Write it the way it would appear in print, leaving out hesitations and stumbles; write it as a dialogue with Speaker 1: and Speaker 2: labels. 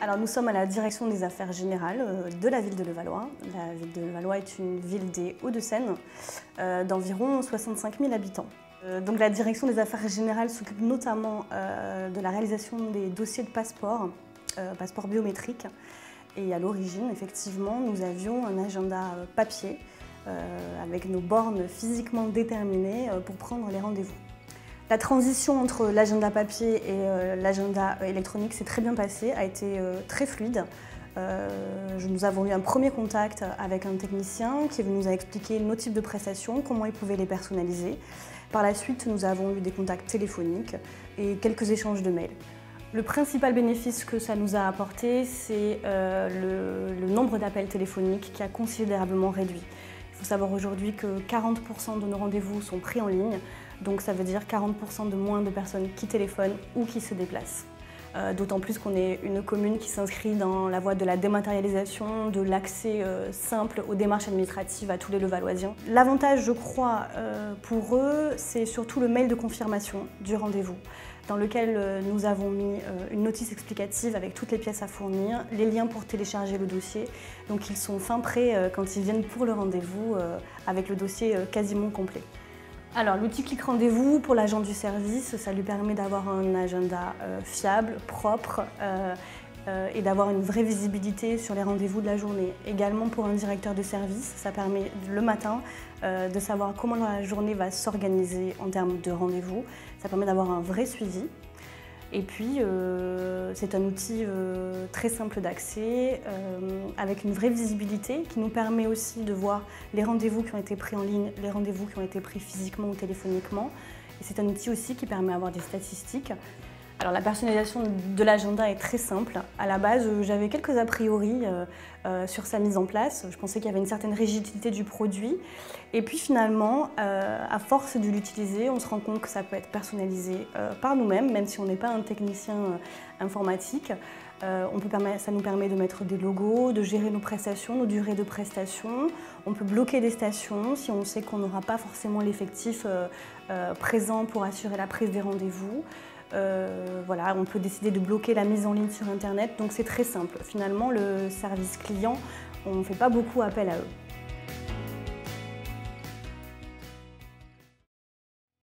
Speaker 1: Alors nous sommes à la direction des affaires générales de la ville de Levallois. La ville de Levallois est une ville des Hauts-de-Seine d'environ 65 000 habitants. Donc la direction des affaires générales s'occupe notamment de la réalisation des dossiers de passeport, passeport biométrique. Et à l'origine, effectivement, nous avions un agenda papier avec nos bornes physiquement déterminées pour prendre les rendez-vous. La transition entre l'agenda papier et l'agenda électronique s'est très bien passée, a été très fluide. Nous avons eu un premier contact avec un technicien qui nous a expliqué nos types de prestations, comment il pouvait les personnaliser. Par la suite, nous avons eu des contacts téléphoniques et quelques échanges de mails. Le principal bénéfice que ça nous a apporté, c'est le nombre d'appels téléphoniques qui a considérablement réduit. Il faut savoir aujourd'hui que 40% de nos rendez-vous sont pris en ligne, donc ça veut dire 40% de moins de personnes qui téléphonent ou qui se déplacent. D'autant plus qu'on est une commune qui s'inscrit dans la voie de la dématérialisation, de l'accès simple aux démarches administratives à tous les Levalloisiens. L'avantage, je crois, pour eux, c'est surtout le mail de confirmation du rendez-vous, dans lequel nous avons mis une notice explicative avec toutes les pièces à fournir, les liens pour télécharger le dossier. Donc ils sont fin prêts quand ils viennent pour le rendez-vous avec le dossier quasiment complet. Alors l'outil Clic Rendez-vous pour l'agent du service, ça lui permet d'avoir un agenda fiable, propre et d'avoir une vraie visibilité sur les rendez-vous de la journée. Également pour un directeur de service, ça permet le matin de savoir comment la journée va s'organiser en termes de rendez-vous. Ça permet d'avoir un vrai suivi. Et puis, c'est un outil très simple d'accès, avec une vraie visibilité qui nous permet aussi de voir les rendez-vous qui ont été pris en ligne, les rendez-vous qui ont été pris physiquement ou téléphoniquement. Et c'est un outil aussi qui permet d'avoir des statistiques. Alors la personnalisation de l'agenda est très simple. À la base, j'avais quelques a priori sur sa mise en place. Je pensais qu'il y avait une certaine rigidité du produit. Et puis finalement, à force de l'utiliser, on se rend compte que ça peut être personnalisé par nous-mêmes, même si on n'est pas un technicien informatique. Ça nous permet de mettre des logos, de gérer nos prestations, nos durées de prestations. On peut bloquer des stations si on sait qu'on n'aura pas forcément l'effectif présent pour assurer la prise des rendez-vous. Voilà, on peut décider de bloquer la mise en ligne sur Internet, donc c'est très simple. Finalement, le service client, on ne fait pas beaucoup appel à eux.